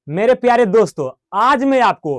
मेरे प्यारे दोस्तों, आज मैं आपको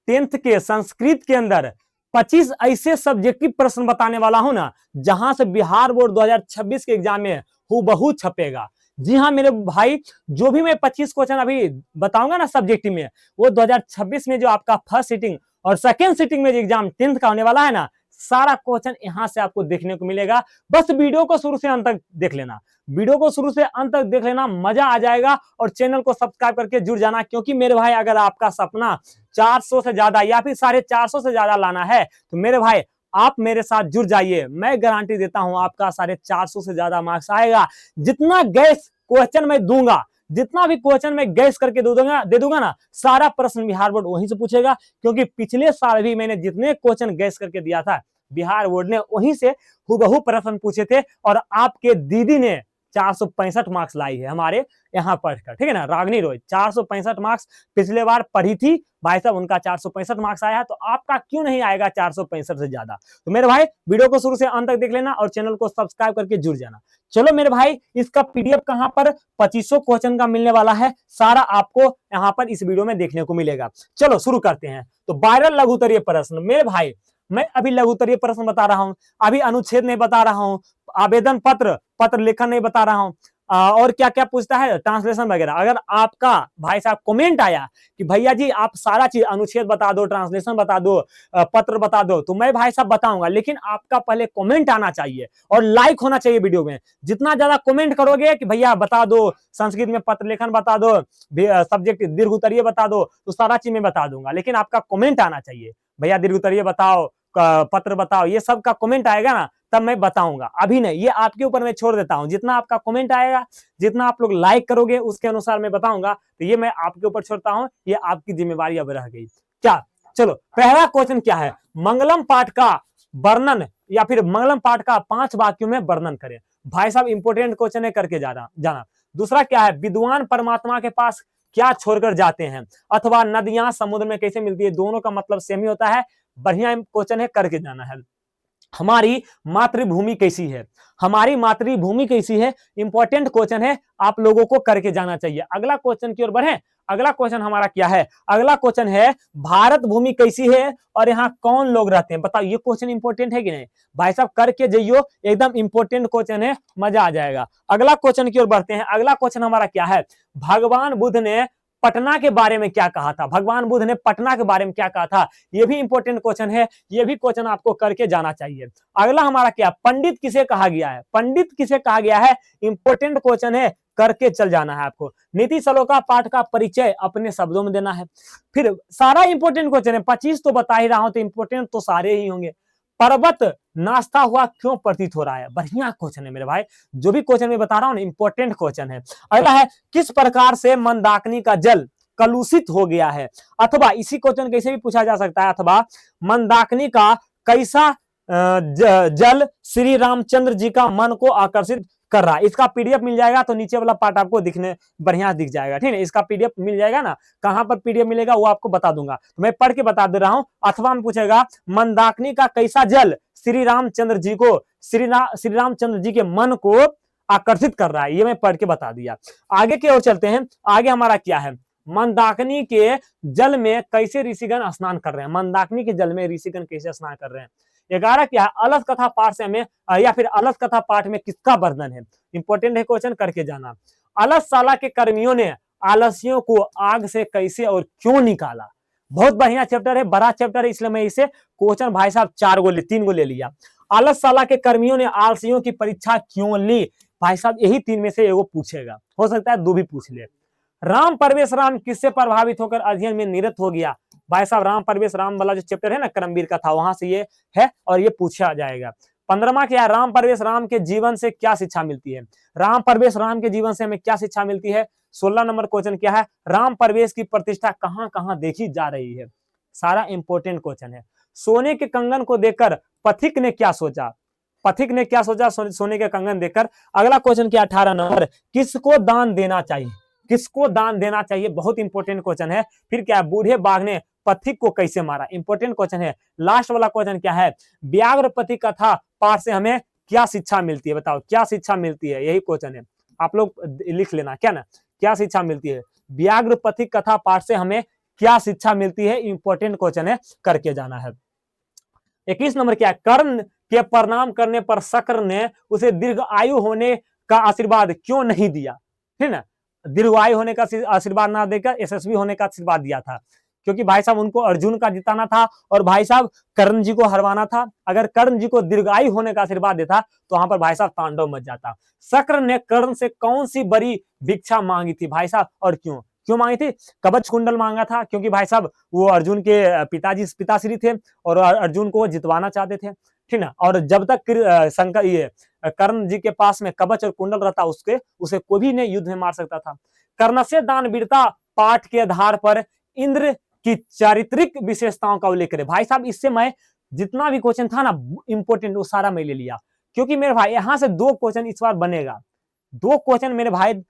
10th के संस्कृत के अंदर 25 ऐसे सब्जेक्टिव प्रश्न बताने वाला हूं ना, जहां से बिहार बोर्ड 2026 के एग्जाम में हूबहू छपेगा। जी हाँ मेरे भाई, जो भी मैं 25 क्वेश्चन अभी बताऊंगा ना सब्जेक्टिव में, वो 2026 में जो आपका फर्स्ट सिटिंग और सेकेंड सिटिंग में जो एग्जाम 10th का होने वाला है ना, सारा क्वेश्चन यहां से आपको देखने को मिलेगा। बस वीडियो को शुरू से अंत तक देख लेना, वीडियो को शुरू से अंत तक देख लेना, मजा आ जाएगा। और चैनल को सब्सक्राइब करके जुड़ जाना, क्योंकि मेरे भाई अगर आपका सपना 400 से ज्यादा या फिर 450 से ज्यादा लाना है तो मेरे भाई आप मेरे साथ जुड़ जाइए। मैं गारंटी देता हूं आपका 450 से ज्यादा मार्क्स आएगा। जितना गैस क्वेश्चन मैं दूंगा, जितना भी क्वेश्चन मैं गैस करके दे दूंगा ना, सारा प्रश्न बिहार बोर्ड वहीं से पूछेगा। क्योंकि पिछले साल भी मैंने जितने क्वेश्चन गैस करके दिया था, बिहार बोर्ड ने वहीं से हूबहू प्रश्न पूछे थे। और आपके दीदी ने 465 मार्क्स लाई है हमारे यहाँ पढ़कर, ठीक है ना। रागनी रोज 465 मार्क्स पिछले बार पढ़ी थी भाई साहब, उनका 465 मार्क्स आया है, तो आपका क्यों नहीं आएगा 465 से ज्यादा। तो मेरे भाई वीडियो को शुरू से अंत तक देख लेना और चैनल को सब्सक्राइब करके जुड़ जाना। चलो मेरे भाई, इसका पीडीएफ कहां पर 2500 क्वेश्चन का मिलने वाला है, सारा आपको यहाँ पर इस वीडियो में देखने को मिलेगा। चलो शुरू करते हैं। तो वायरल लघुत्तरीय प्रश्न, मेरे भाई मैं अभी लघुत्तरीय प्रश्न बता रहा हूं, अभी अनुच्छेद नहीं बता रहा हूं, आवेदन पत्र लेखन नहीं बता रहा हूं, और क्या क्या पूछता है, ट्रांसलेशन वगैरह। अगर आपका भाई साहब कमेंट आया कि भैया जी आप सारा चीज अनुच्छेद बता दो, ट्रांसलेशन बता दो, पत्र बता दो, तो मैं भाई साहब बताऊंगा। लेकिन आपका पहले कमेंट आना चाहिए और लाइक होना चाहिए वीडियो में। जितना ज्यादा कमेंट करोगे कि भैया बता दो, संस्कृत में पत्र लेखन बता दो, सब्जेक्ट दीर्घ उत्तरीय बता दो, तो सारा चीज मैं बता दूंगा। लेकिन आपका कमेंट आना चाहिए, भैया दीर्घ उत्तरीय बताओ, पत्र बताओ, ये सब का कमेंट आएगा ना, तब मैं बताऊंगा। अभी नहीं, ये आपके ऊपर मैं छोड़ देता हूं। जितना आपका कमेंट आएगा, जितना आप लोग लाइक करोगे, उसके अनुसार मैं बताऊंगा। तो ये मैं आपके ऊपर छोड़ता हूं, ये आपकी जिम्मेवारी अब रह गई क्या। चलो पहला क्वेश्चन क्या है, मंगलम पाठ का वर्णन या फिर मंगलम पाठ का 5 वाक्यों में वर्णन करें। भाई साहब इंपोर्टेंट क्वेश्चन है, करके जाना। दूसरा क्या है, विद्वान परमात्मा के पास क्या छोड़कर जाते हैं, अथवा नदियां समुद्र में कैसे मिलती है। दोनों का मतलब सेम ही होता है, बढ़िया क्वेश्चन है, करके जाना है। हमारी मातृभूमि कैसी है, हमारी मातृभूमि कैसी है, इंपॉर्टेंट क्वेश्चन है, आप लोगों को करके जाना चाहिए। अगला क्वेश्चन की ओर बढ़े। अगला क्वेश्चन हमारा क्या है, अगला क्वेश्चन है भारत भूमि कैसी है और यहाँ कौन लोग रहते हैं, बताओ। ये क्वेश्चन इंपॉर्टेंट है कि नहीं भाई साहब, करके जाइयो, एकदम इंपॉर्टेंट क्वेश्चन है, मजा आ जाएगा। अगला क्वेश्चन की ओर बढ़ते हैं। अगला क्वेश्चन हमारा क्या है, भगवान बुद्ध ने पटना के बारे में क्या कहा था, भगवान बुद्ध ने पटना के बारे में क्या कहा था। ये भी इंपॉर्टेंट क्वेश्चन है, ये भी क्वेश्चन आपको करके जाना चाहिए। अगला हमारा क्या, पंडित किसे कहा गया है, पंडित किसे कहा गया है, इंपॉर्टेंट क्वेश्चन है, करके चल जाना है आपको। नीति श्लोका पाठ का परिचय अपने शब्दों में देना है। फिर सारा इंपॉर्टेंट क्वेश्चन है, 25 तो बता ही रहा हूं, तो इंपॉर्टेंट तो सारे ही होंगे। पर्वत नाश्ता हुआ क्यों प्रतीत हो रहा है, बढ़िया क्वेश्चन है मेरे भाई। जो भी क्वेश्चन मैं बता रहा हूं ना, इंपॉर्टेंट क्वेश्चन है। अगला है, किस प्रकार से मंदाकिनी का जल कलुषित हो गया है, अथवा इसी क्वेश्चन कैसे भी पूछा जा सकता है, अथवा मंदाकिनी का कैसा जल श्री रामचंद्र जी का मन को आकर्षित कर रहा है। इसका पीडीएफ मिल जाएगा, तो नीचे वाला पार्ट आपको दिखने बढ़िया दिख जाएगा, ठीक है। इसका पीडीएफ मिल जाएगा ना, कहां पर पीडीएफ मिलेगा वो आपको बता दूंगा, तो मैं पढ़ के बता दे रहा हूं। अथवा में पूछेगा, मंदाकिनी का कैसा जल श्री रामचंद्र जी को, श्री रामचंद्र जी के मन को आकर्षित कर रहा है, ये मैं पढ़ के बता दिया। आगे की ओर चलते हैं। आगे हमारा क्या है, मंदाकिनी के जल में कैसे ऋषिगण स्नान कर रहे हैं, मंदाकिनी के जल में ऋषिगण कैसे स्नान कर रहे हैं। 11 क्या है, अलस कथा पाठ से हमें या फिर अलस कथा पाठ में किसका वर्णन है, इंपॉर्टेंट है क्वेश्चन, करके जाना। अलसशाला के कर्मियों ने आलसियों को आग से कैसे और क्यों निकाला। बहुत बढ़िया चैप्टर है, बड़ा चैप्टर है, इसलिए मैं इसे क्वेश्चन भाई साहब 3 गो ले लिया। अलसशाला के कर्मियों ने आलसियों की परीक्षा क्यों ली, भाई साहब यही 3 में से एगो पूछेगा, हो सकता है 2 भी पूछ ले। राम परवेश राम किससे प्रभावित होकर अध्ययन में निरत हो गया, भाई साहब राम परवेश राम वाला जो चैप्टर है ना, कर्मवीर का था, वहां से ये है और ये पूछा जाएगा। 15वां क्या है, राम परवेश राम के जीवन से क्या शिक्षा मिलती है, राम परवेश राम के जीवन से हमें क्या शिक्षा मिलती है। 16 नंबर क्वेश्चन क्या है, राम परवेश की प्रतिष्ठा कहां कहां देखी जा रही है, सारा इंपॉर्टेंट क्वेश्चन है। सोने के कंगन को देखकर पथिक ने क्या सोचा, पथिक ने क्या सोचा सोने के कंगन देखकर। अगला क्वेश्चन क्या, 18 नंबर, किसको दान देना चाहिए, किसको दान देना चाहिए, बहुत इंपॉर्टेंट क्वेश्चन है। फिर क्या है, बूढ़े बाघ ने पथिक को कैसे मारा, इंपॉर्टेंट क्वेश्चन है। लास्ट वाला क्वेश्चन क्या है, व्याघ्रपति कथा पाठ से हमें क्या शिक्षा मिलती है, बताओ क्या शिक्षा मिलती है, यही क्वेश्चन है, आप लोग लिख लेना क्या ना, क्या शिक्षा मिलती है, व्याघ्र पथिक कथा पाठ से हमें क्या शिक्षा मिलती है, इंपॉर्टेंट क्वेश्चन है, करके जाना है। 21 नंबर क्या है, कर्ण के प्रणाम करने पर शक्र ने उसे दीर्घ आयु होने का आशीर्वाद क्यों नहीं दिया, ठीक ना, दीर्घायु होने का आशीर्वाद ना देकर यशस्वी होने का आशीर्वाद दिया था, क्योंकि भाई साहब उनको अर्जुन का जिताना था और भाई साहब कर्ण जी को हरवाना था। अगर कर्ण जी को दीर्घायु होने का आशीर्वाद देता तो वहां पर भाई साहब तांडव मच जाता। शक्र ने कर्ण से कौन सी बड़ी भिक्षा मांगी थी भाई साहब, और क्यों क्यों मांगी थी, कवच कुंडल मांगा था, क्योंकि भाई साहब वो अर्जुन के पिताश्री थे और अर्जुन को जितवाना चाहते थे, ठीक ना। और जब तक शंकर ये कर्ण जी के पास में कवच और कुंडल रहता उसे कोई भी नहीं युद्ध में मार सकता था। कर्ण से दानवीरता पाठ के आधार पर इंद्र की चारित्रिक विशेषताओं का उल्लेख करें। भाई साहब इससे मैं जितना भी क्वेश्चन था ना इंपोर्टेंट वो सारा मैं ले लिया, क्योंकि मेरे भाई यहां से 2 क्वेश्चन इस बार बनेगा, 2 क्वेश्चन मेरे भाई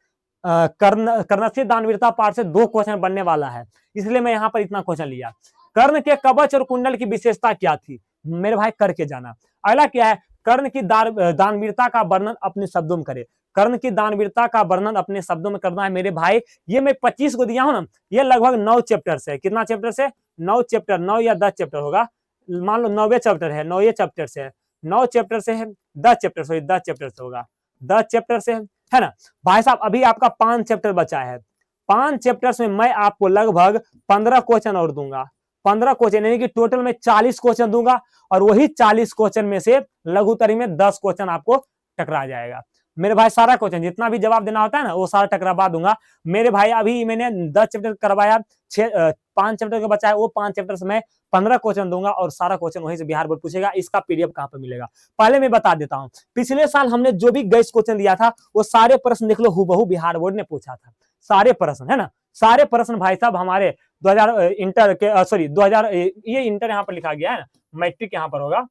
कर्ण से दानवीरता पाठ से 2 क्वेश्चन बनने वाला है, इसलिए मैं यहां पर इतना क्वेश्चन लिया। कर्ण के कवच और कुंडल की विशेषता क्या थी, मेरे भाई करके जाना। अगला क्या है, कर्ण की दानवीरता का वर्णन अपने शब्दों में करे। कर्ण की दानवीरता का वर्णन अपने शब्दों में करना है मेरे भाई। ये मैं 25 को दिया हूं ना, ये लगभग 9 चैप्टर से, कितना चैप्टर से, 9 चैप्टर, 9 या 10 चैप्टर होगा, मान लो 9वें चैप्टर है, 9वें चैप्टर से है, 9 चैप्टर से है, 10 चैप्टर से, 10 चैप्टर से होगा, 10 चैप्टर से है ना भाई साहब। अभी आपका 5 चैप्टर बचा है, 5 चैप्टर्स में मैं आपको लगभग 15 क्वेश्चन और दूंगा, 15 क्वेश्चन, यानी कि टोटल में 40 क्वेश्चन दूंगा, और वही 40 क्वेश्चन में से लघुत्तरी में 10 क्वेश्चन आपको टकरा जाएगा मेरे भाई। सारा क्वेश्चन जितना भी जवाब देना होता है ना वो सारा टकरावा दूंगा मेरे भाई। अभी मैंने 10 चैप्टर करवाया, 5 चैप्टर का बचा है, वो 5 चैप्टर से मैं 15 क्वेश्चन दूंगा और सारा क्वेश्चन वहीं से बिहार बोर्ड पूछेगा। इसका पीडीएफ कहां पर मिलेगा पहले मैं बता देता हूं। पिछले साल हमने जो भी गैस क्वेश्चन दिया था वो सारे प्रश्न देख लो हुबहू बिहार बोर्ड ने पूछा था, सारे प्रश्न, है ना, सारे प्रश्न भाई साहब हमारे 2000 इंटर के सॉरी 2000 ये इंटर यहाँ पर लिखा गया है ना, मैट्रिक यहाँ पर होगा,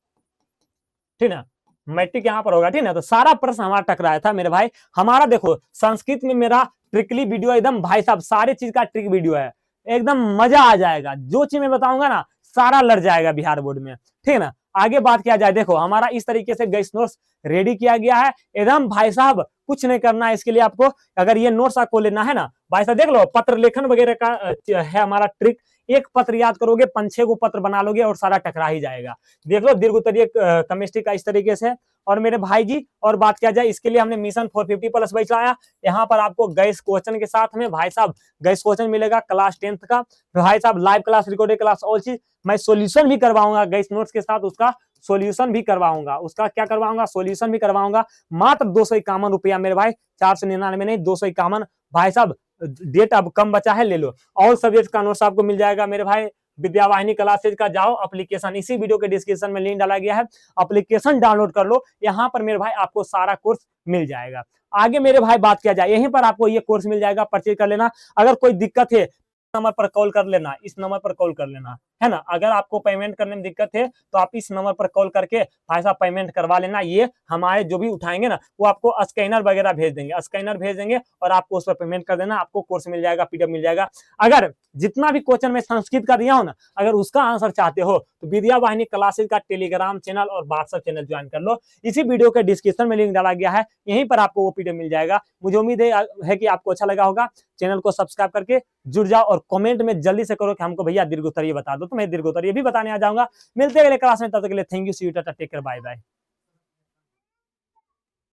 ठीक ना, मैट्रिक यहाँ पर होगा, ठीक ना। तो सारा प्रश्न हमारा टकराया था मेरे भाई। हमारा देखो संस्कृत में मेरा ट्रिकली वीडियो एकदम भाई साहब सारे चीज का ट्रिक वीडियो है, एकदम मजा आ जाएगा, जो चीज मैं बताऊंगा ना सारा लड़ जाएगा बिहार बोर्ड में, ठीक है ना। आगे बात किया जाए, देखो हमारा इस तरीके से गैस नोट्स रेडी किया गया है एकदम भाई साहब, कुछ नहीं करना है इसके लिए आपको। अगर ये नोट्स आपको लेना है ना भाई साहब, देख लो पत्र लेखन वगैरह का है हमारा ट्रिक, एक पत्र याद करोगे 5-6 को पत्र बना लोगे और सारा टकरा ही जाएगा। देख लो दीर्घोत्तरीय केमिस्ट्री का इस तरीके से। और मेरे भाई जी और बात किया जाए, इसके लिए हमने मिशन 450+ बैच लाया, यहाँ पर आपको गैस क्वेश्चन के साथ में भाई साहब गैस क्वेश्चन मिलेगा क्लास 10th का, भाई साहब live class, recorded class, all चीज मैं सोल्यूशन भी करवाऊंगा गैस नोट्स के साथ, उसका सोल्यूशन भी करवाऊंगा, उसका क्या करवाऊंगा, सोल्यूशन भी करवाऊंगा। मात्र 251 रुपया मेरे भाई, 499 नहीं, 251 भाई साहब। डेट अब कम बचा है, ले लो। ऑल सब्जेक्ट का नोट्स आपको मिल जाएगा मेरे भाई। विद्यावाहिनी क्लासेज का जाओ एप्लीकेशन, इसी वीडियो के डिस्क्रिप्शन में लिंक डाला गया है, एप्लीकेशन डाउनलोड कर लो, यहाँ पर मेरे भाई आपको सारा कोर्स मिल जाएगा। आगे मेरे भाई बात किया जाए, यहीं पर आपको ये कोर्स मिल जाएगा, परचेज कर लेना। अगर कोई दिक्कत है नंबर पर कॉल कर लेना, इस नंबर पर कॉल कर लेना, है ना। अगर आपको पेमेंट करने में दिक्कत है तो आप इस नंबर पर कॉल करके भाई साहब पेमेंट करवा लेना। ये हमारे जो भी उठाएंगे ना वो आपको स्कैनर वगैरह भेज देंगे, स्कैनर भेज देंगे और आपको उस पर पेमेंट कर देना, आपको कोर्स मिल जाएगा, पीडीएफ मिल जाएगा। अगर जितना भी क्वेश्चन में संस्कृत का दिया हो ना, अगर उसका आंसर चाहते हो तो विद्यावाहिनी क्लासेज का टेलीग्राम चैनल और व्हाट्सएप चैनल ज्वाइन कर लो, इसी वीडियो के डिस्क्रिप्शन में लिंक डाला गया है, यहीं पर आपको वो पीडीएफ मिल जाएगा। मुझे उम्मीद है कि आपको अच्छा लगा होगा। चैनल को सब्सक्राइब करके जुड़ जाओ और कमेंट में जल्दी से करो कि हमको भैया दीर्घोत्तरीय बता दो, तो मैं दीर्घोत्तरीय भी बताने आ जाऊंगा। मिलते हैं अगले क्लास में, तब तक के लिए thank you, see you, tata, take care, bye bye.